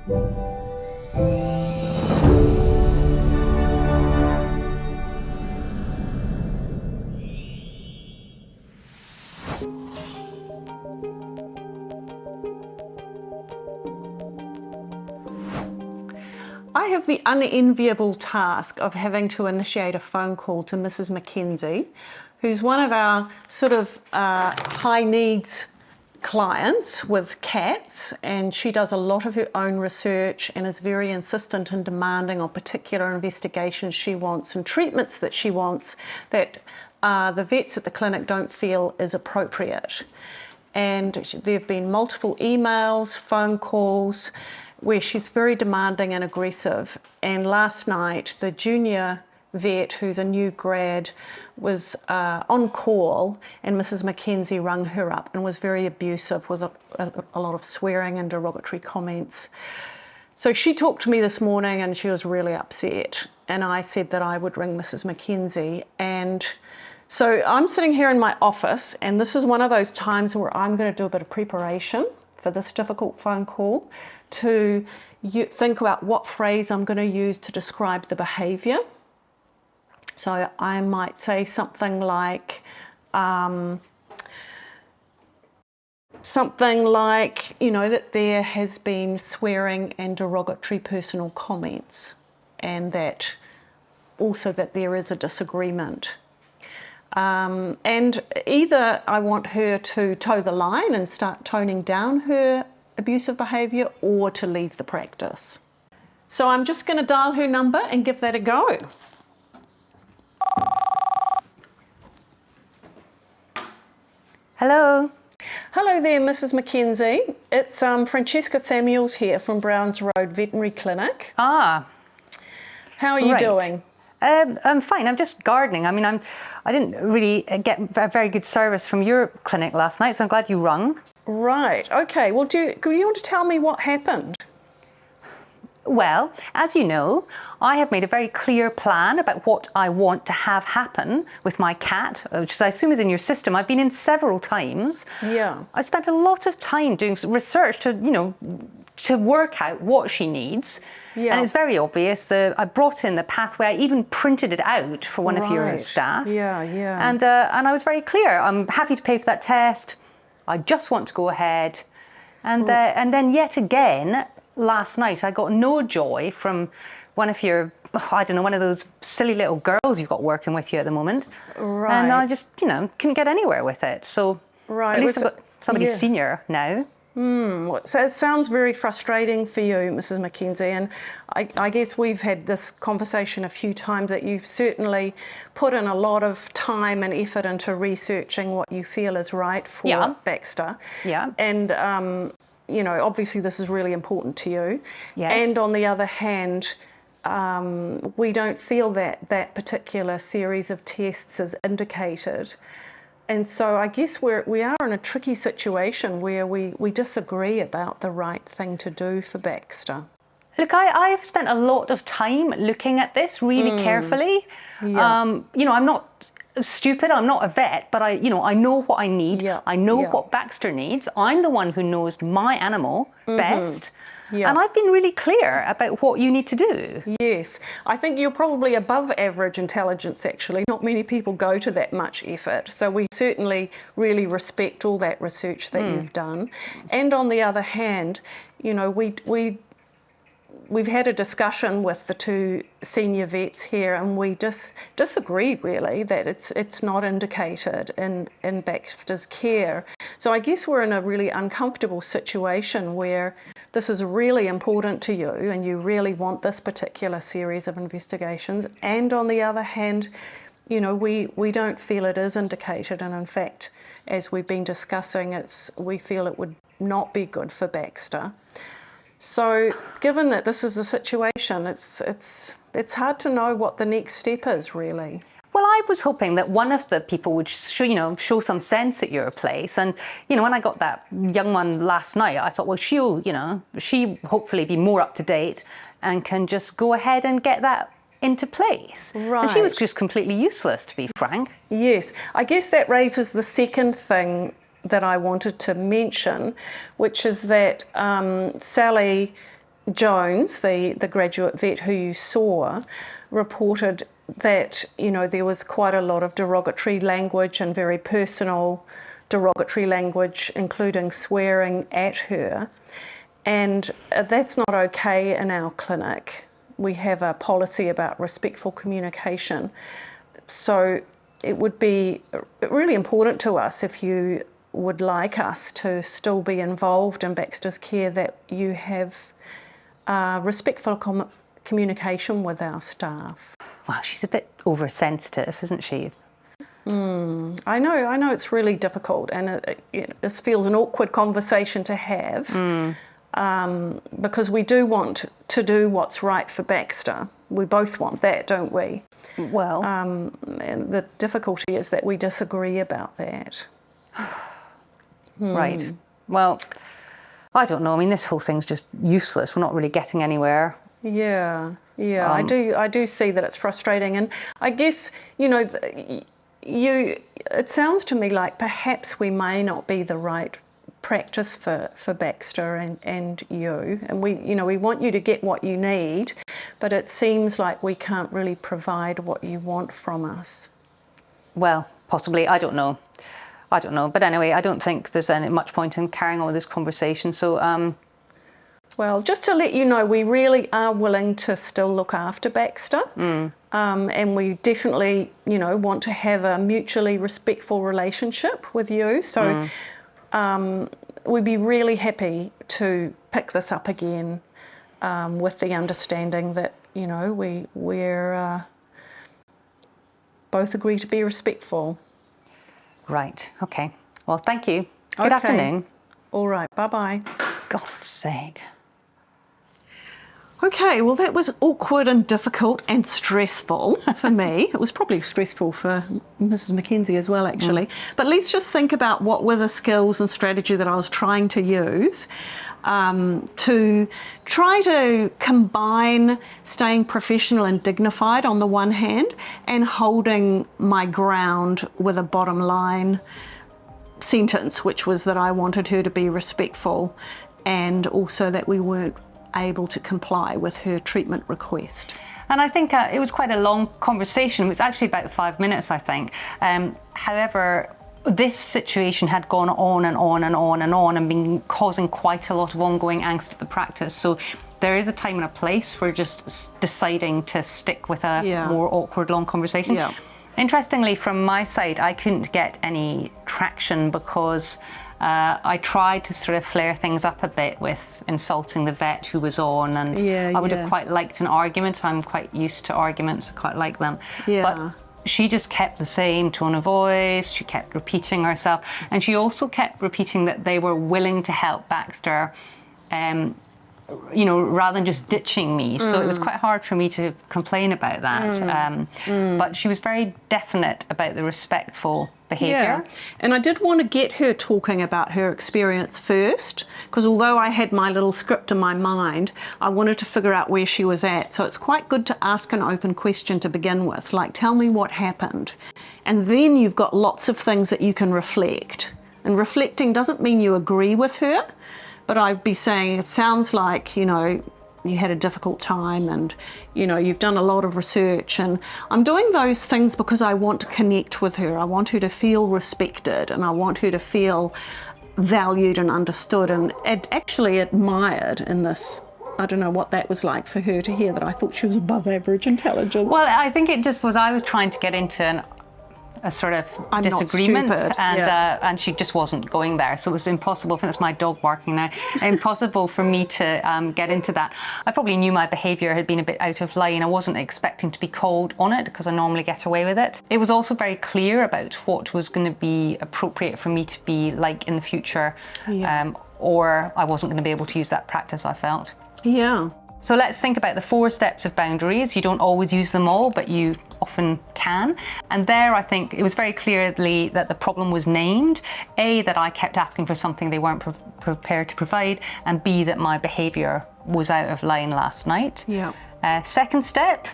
I have the unenviable task of having to initiate a phone call to Mrs. Mackenzie, who's one of our sort of high needs clients with cats, and she does a lot of her own research and is very insistent and demanding on particular investigations she wants and treatments that she wants that the vets at the clinic don't feel is appropriate. And there have been multiple emails, phone calls, where she's very demanding and aggressive. And last night, the junior vet, who's a new grad, was on call, and Mrs. Mackenzie rung her up and was very abusive with a lot of swearing and derogatory comments. So she talked to me this morning and she was really upset. And I said that I would ring Mrs. Mackenzie. And so I'm sitting here in my office, and this is one of those times where I'm going to do a bit of preparation for this difficult phone call, to think about what phrase I'm going to use to describe the behaviour. So I might say something like, you know, that there has been swearing and derogatory personal comments, and that also that there is a disagreement. And either I want her to toe the line and start toning down her abusive behaviour, or to leave the practice. So I'm just going to dial her number and give that a go. Hello. Hello there, Mrs. Mackenzie. It's Francesca Samuels here from Browns Road Veterinary Clinic. Ah. How are you doing? I'm fine. I'm just gardening. I mean, I didn't really get a very good service from your clinic last night, so I'm glad you rung. Right. Okay. Well, do you want to tell me what happened? Well, as you know, I have made a very clear plan about what I want to have happen with my cat, which I assume is in your system. I've been in several times. Yeah. I spent a lot of time doing some research to, you know, to work out what she needs. Yeah. And it's very obvious. I brought in the pathway. I even printed it out for one of your staff. Yeah, yeah. And I was very clear. I'm happy to pay for that test. I just want to go ahead. And then yet again, last night, I got no joy from one of your, I don't know, one of those silly little girls you've got working with you at the moment. Right. And I just, you know, couldn't get anywhere with it. So at least I've got somebody senior now. So it sounds very frustrating for you, Mrs. Mackenzie, and I guess we've had this conversation a few times, that you've certainly put in a lot of time and effort into researching what you feel is right for Baxter. Yeah. And, you know, obviously this is really important to you. Yes. And on the other hand, we don't feel that that particular series of tests is indicated. And so I guess we are in a tricky situation where we disagree about the right thing to do for Baxter. Look, I've spent a lot of time looking at this really carefully. Yeah. You know, I'm not stupid, I'm not a vet, but I know what I need. Yeah. I know what Baxter needs. I'm the one who knows my animal best. Yeah. And I've been really clear about what you need to do. Yes, I think you're probably above average intelligence, actually. Not many people go to that much effort. So we certainly really respect all that research that you've done. And on the other hand, you know, we've had a discussion with the two senior vets here, and we disagree really that it's not indicated in Baxter's care. So I guess we're in a really uncomfortable situation where this is really important to you and you really want this particular series of investigations, and on the other hand, you know, we don't feel it is indicated, and in fact, as we've been discussing, we feel it would not be good for Baxter. So given that this is the situation, it's hard to know what the next step is, really. Well, I was hoping that one of the people would show some sense at your place. And, you know, when I got that young one last night, I thought, well, she'll hopefully be more up to date and can just go ahead and get that into place. Right. And she was just completely useless, to be frank. Yes, I guess that raises the second thing that I wanted to mention, which is that Sally Jones, the graduate vet who you saw, reported that, you know, there was quite a lot of derogatory language and very personal derogatory language, including swearing at her. And that's not okay in our clinic. We have a policy about respectful communication. So it would be really important to us, if you would like us to still be involved in Baxter's care, that you have respectful communication with our staff. Well, she's a bit oversensitive, isn't she? I know it's really difficult, and this feels an awkward conversation to have, because we do want to do what's right for Baxter. We both want that, don't we? Well, And the difficulty is that we disagree about that. Right. Well, I don't know. I mean, this whole thing's just useless. We're not really getting anywhere. Yeah. I do see that it's frustrating, and I guess, you know, it sounds to me like perhaps we may not be the right practice for Baxter and you, and we want you to get what you need, but it seems like we can't really provide what you want from us. Well, possibly. I don't know. But anyway, I don't think there's any much point in carrying on with this conversation. So, well, just to let you know, we really are willing to still look after Baxter, and we definitely, you know, want to have a mutually respectful relationship with you. So, we'd be really happy to pick this up again, with the understanding that, you know, we're both agree to be respectful. Right. Okay. Well, thank you. Good afternoon. All right. Bye-bye. God's sake. Okay, well, that was awkward and difficult and stressful for me. It was probably stressful for Mrs. Mackenzie as well, actually. But let's just think about what were the skills and strategy that I was trying to use to try to combine staying professional and dignified on the one hand, and holding my ground with a bottom line sentence, which was that I wanted her to be respectful, and also that we weren't able to comply with her treatment request. And I think it was quite a long conversation. It was actually about 5 minutes, I think. However, this situation had gone on and on and on and on, and been causing quite a lot of ongoing angst at the practice. So there is a time and a place for just deciding to stick with a more awkward long conversation. Yeah. Interestingly, from my side, I couldn't get any traction because I tried to sort of flare things up a bit with insulting the vet who was on, and I would have quite liked an argument. I'm quite used to arguments, I quite like them. But she just kept the same tone of voice, she kept repeating herself, and she also kept repeating that they were willing to help Baxter, you know, rather than just ditching me. So it was quite hard for me to complain about that. But she was very definite about the respectful behaviour. Yeah, and I did want to get her talking about her experience first, because although I had my little script in my mind, I wanted to figure out where she was at. So it's quite good to ask an open question to begin with, like, tell me what happened. And then you've got lots of things that you can reflect. And reflecting doesn't mean you agree with her, but I'd be saying, it sounds like, you know, you had a difficult time, and, you know, you've done a lot of research, and I'm doing those things because I want to connect with her. I want her to feel respected, and I want her to feel valued and understood and actually admired in this. I don't know what that was like for her to hear that I thought she was above average intelligence. Well, I think it just was, I was trying to get into a sort of disagreement, and she just wasn't going there, so it was impossible. I think that's my dog barking now. Impossible for me to get into that. I probably knew my behaviour had been a bit out of line. I wasn't expecting to be called on it because I normally get away with it. It was also very clear about what was going to be appropriate for me to be like in the future, or I wasn't going to be able to use that practice, I felt. Yeah. So let's think about the 4 steps of boundaries. You don't always use them all, but you often can. And there, I think it was very clearly that the problem was named. A, that I kept asking for something they weren't prepared to provide, and B, that my behaviour was out of line last night. Yeah. Second step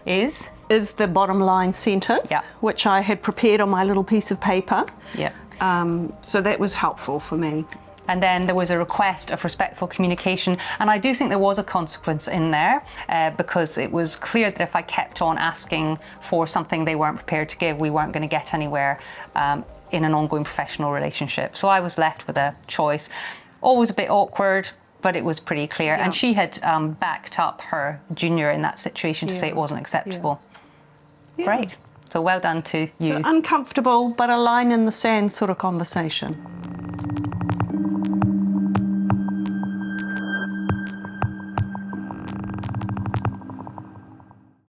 is the bottom line sentence, which I had prepared on my little piece of paper. Yeah. So that was helpful for me. And then there was a request of respectful communication. And I do think there was a consequence in there because it was clear that if I kept on asking for something they weren't prepared to give, we weren't going to get anywhere in an ongoing professional relationship. So I was left with a choice. Always a bit awkward, but it was pretty clear. And she had backed up her junior in that situation to say it wasn't acceptable. Great. So well done to you. So uncomfortable, but a line in the sand sort of conversation.